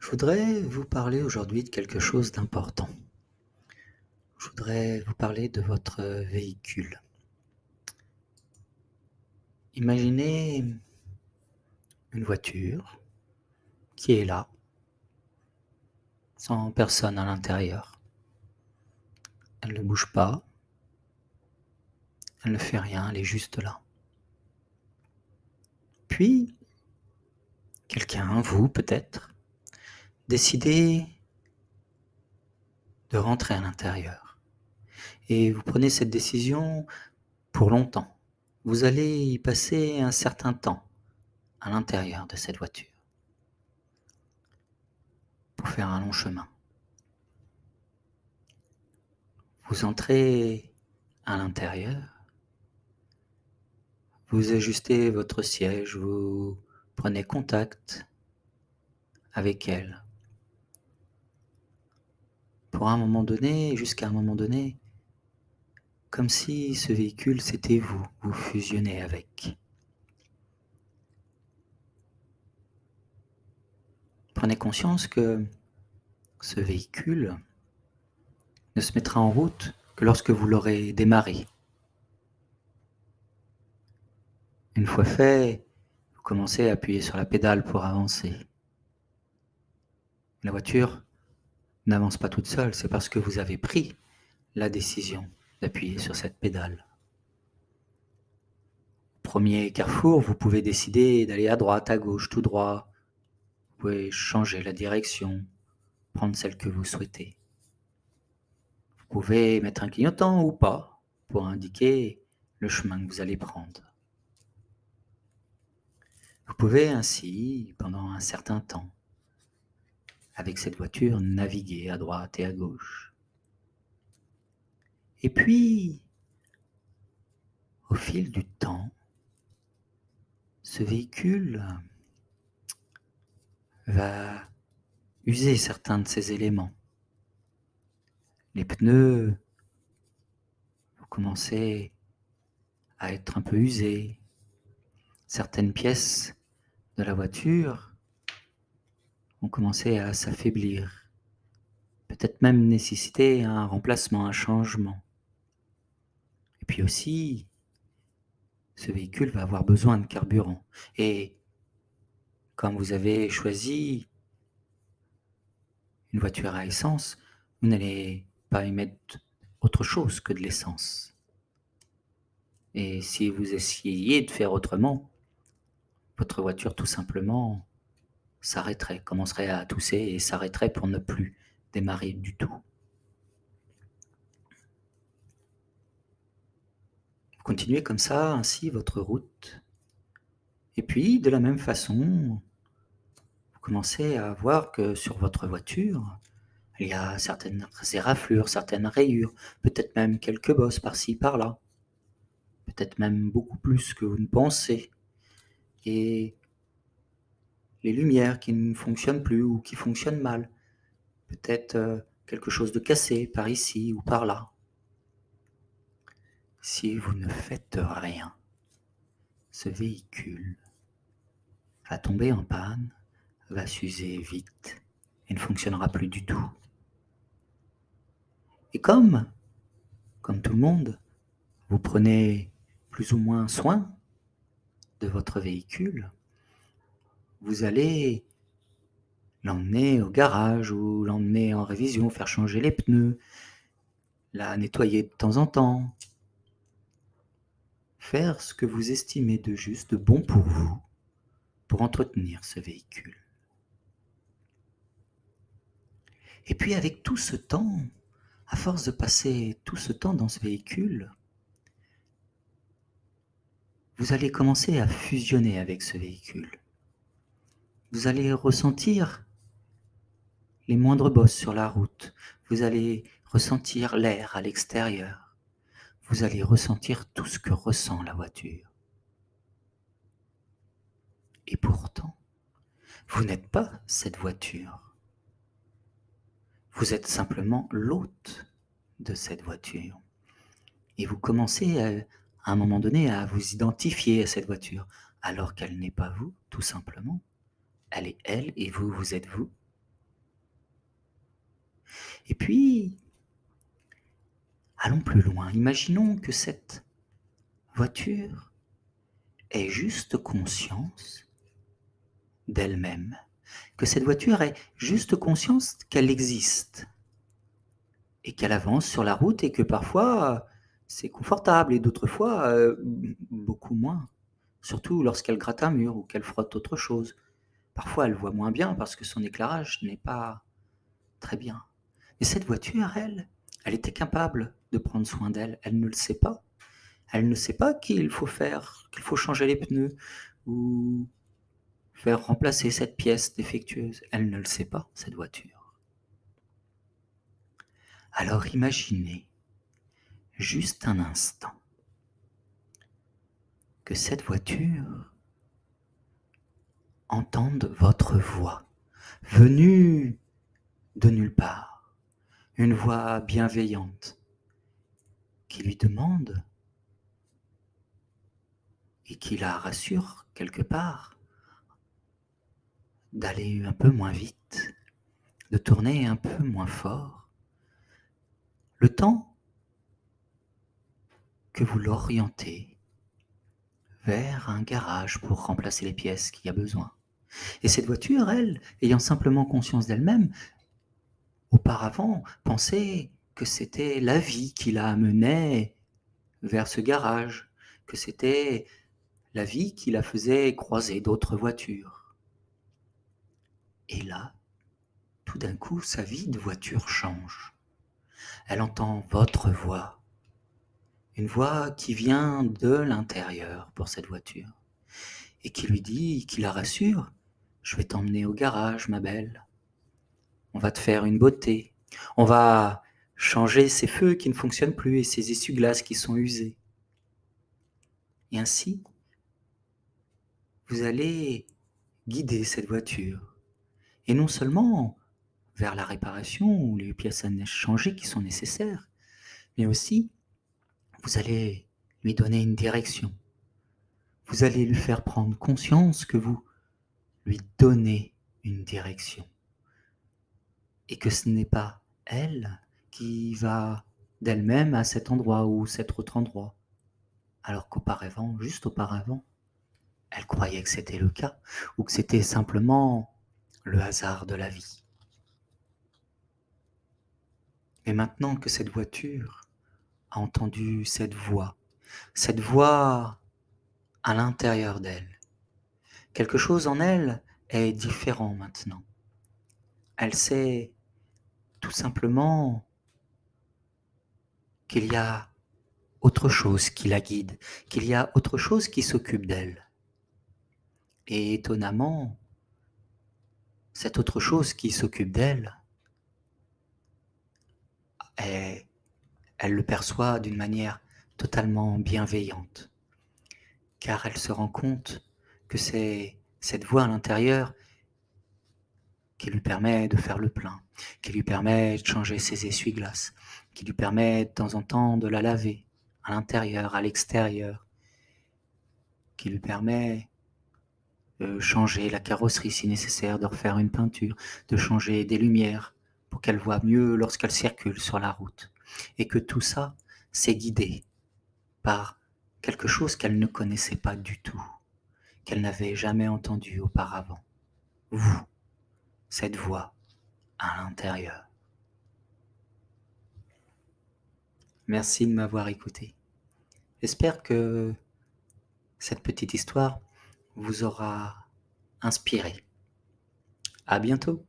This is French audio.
Je voudrais vous parler aujourd'hui de quelque chose d'important. Je voudrais vous parler de votre véhicule. Imaginez une voiture qui est là, sans personne à l'intérieur. Elle ne bouge pas, elle ne fait rien, elle est juste là. Puis, quelqu'un, vous peut-être, décidez de rentrer à l'intérieur. Et vous prenez cette décision pour longtemps. Vous allez y passer un certain temps à l'intérieur de cette voiture pour faire un long chemin. Vous entrez à l'intérieur, vous ajustez votre siège, vous prenez contact avec elle. Pour un moment donné, jusqu'à un moment donné, comme si ce véhicule c'était vous, vous fusionnez avec. Prenez conscience que ce véhicule ne se mettra en route que lorsque vous l'aurez démarré. Une fois fait, vous commencez à appuyer sur la pédale pour avancer. La voiture n'avance pas toute seule, c'est parce que vous avez pris la décision d'appuyer sur cette pédale. Premier carrefour, vous pouvez décider d'aller à droite, à gauche, tout droit. Vous pouvez changer la direction, prendre celle que vous souhaitez. Vous pouvez mettre un clignotant ou pas pour indiquer le chemin que vous allez prendre. Vous pouvez ainsi, pendant un certain temps, avec cette voiture, naviguer à droite et à gauche. Et puis, au fil du temps, ce véhicule va user certains de ses éléments. Les pneus vont commencer à être un peu usés. Certaines pièces de la voiture vont commencer à s'affaiblir, peut-être même nécessiter un remplacement, un changement. Et puis aussi, ce véhicule va avoir besoin de carburant. Et comme vous avez choisi une voiture à essence, vous n'allez pas y mettre autre chose que de l'essence. Et si vous essayiez de faire autrement, votre voiture tout simplement s'arrêterait, commencerait à tousser et s'arrêterait pour ne plus démarrer du tout. Vous continuez comme ça, ainsi, votre route. Et puis, de la même façon, vous commencez à voir que sur votre voiture, il y a certaines éraflures, certaines rayures, peut-être même quelques bosses par-ci, par-là. Peut-être même beaucoup plus que vous ne pensez. Et les lumières qui ne fonctionnent plus ou qui fonctionnent mal. Peut-être quelque chose de cassé par ici ou par là. Si vous ne faites rien, ce véhicule va tomber en panne, va s'user vite et ne fonctionnera plus du tout. Et comme tout le monde, vous prenez plus ou moins soin de votre véhicule, vous allez l'emmener au garage ou l'emmener en révision, faire changer les pneus, la nettoyer de temps en temps, faire ce que vous estimez de juste, de bon pour vous, pour entretenir ce véhicule. Et puis avec tout ce temps, à force de passer tout ce temps dans ce véhicule, vous allez commencer à fusionner avec ce véhicule. Vous allez ressentir les moindres bosses sur la route. Vous allez ressentir l'air à l'extérieur. Vous allez ressentir tout ce que ressent la voiture. Et pourtant, vous n'êtes pas cette voiture. Vous êtes simplement l'hôte de cette voiture. Et vous commencez à un moment donné à vous identifier à cette voiture, alors qu'elle n'est pas vous, tout simplement. Elle est elle et vous, vous êtes vous. Et puis, allons plus loin. Imaginons que cette voiture ait juste conscience d'elle-même, que cette voiture ait juste conscience qu'elle existe et qu'elle avance sur la route et que parfois c'est confortable et d'autres fois beaucoup moins, surtout lorsqu'elle gratte un mur ou qu'elle frotte autre chose. Parfois elle voit moins bien parce que son éclairage n'est pas très bien. Et cette voiture, elle était capable de prendre soin d'elle, elle ne le sait pas. Elle ne sait pas qu'il faut changer les pneus ou faire remplacer cette pièce défectueuse. Elle ne le sait pas, cette voiture. Alors imaginez juste un instant que cette voiture entende votre voix, venue de nulle part, une voix bienveillante qui lui demande et qui la rassure quelque part d'aller un peu moins vite, de tourner un peu moins fort, le temps que vous l'orientez vers un garage pour remplacer les pièces qu'il y a besoin. Et cette voiture, elle, ayant simplement conscience d'elle-même, auparavant pensait que c'était la vie qui la amenait vers ce garage, que c'était la vie qui la faisait croiser d'autres voitures. Et là, tout d'un coup, sa vie de voiture change. Elle entend votre voix, une voix qui vient de l'intérieur pour cette voiture, et qui lui dit, qui la rassure, je vais t'emmener au garage, ma belle. On va te faire une beauté. On va changer ces feux qui ne fonctionnent plus et ces essuie-glaces qui sont usés. Et ainsi, vous allez guider cette voiture. Et non seulement vers la réparation ou les pièces à changer qui sont nécessaires, mais aussi vous allez lui donner une direction. Vous allez lui faire prendre conscience que vous lui donnez une direction. Et que ce n'est pas elle qui va d'elle-même à cet endroit ou cet autre endroit. Alors qu'auparavant, juste auparavant, elle croyait que c'était le cas, ou que c'était simplement le hasard de la vie. Mais maintenant que cette voiture a entendu cette voix à l'intérieur d'elle, quelque chose en elle est différent maintenant. Elle sait tout simplement qu'il y a autre chose qui la guide, qu'il y a autre chose qui s'occupe d'elle. Et étonnamment, cette autre chose qui s'occupe d'elle, elle le perçoit d'une manière totalement bienveillante, car elle se rend compte que c'est cette voix à l'intérieur qui lui permet de faire le plein, qui lui permet de changer ses essuie-glaces, qui lui permet de temps en temps de la laver, à l'intérieur, à l'extérieur, qui lui permet de changer la carrosserie si nécessaire, de refaire une peinture, de changer des lumières pour qu'elle voie mieux lorsqu'elle circule sur la route. Et que tout ça, c'est guidé par quelque chose qu'elle ne connaissait pas du tout, qu'elle n'avait jamais entendu auparavant. Vous, cette voix à l'intérieur. Merci de m'avoir écouté. J'espère que cette petite histoire vous aura inspiré. À bientôt.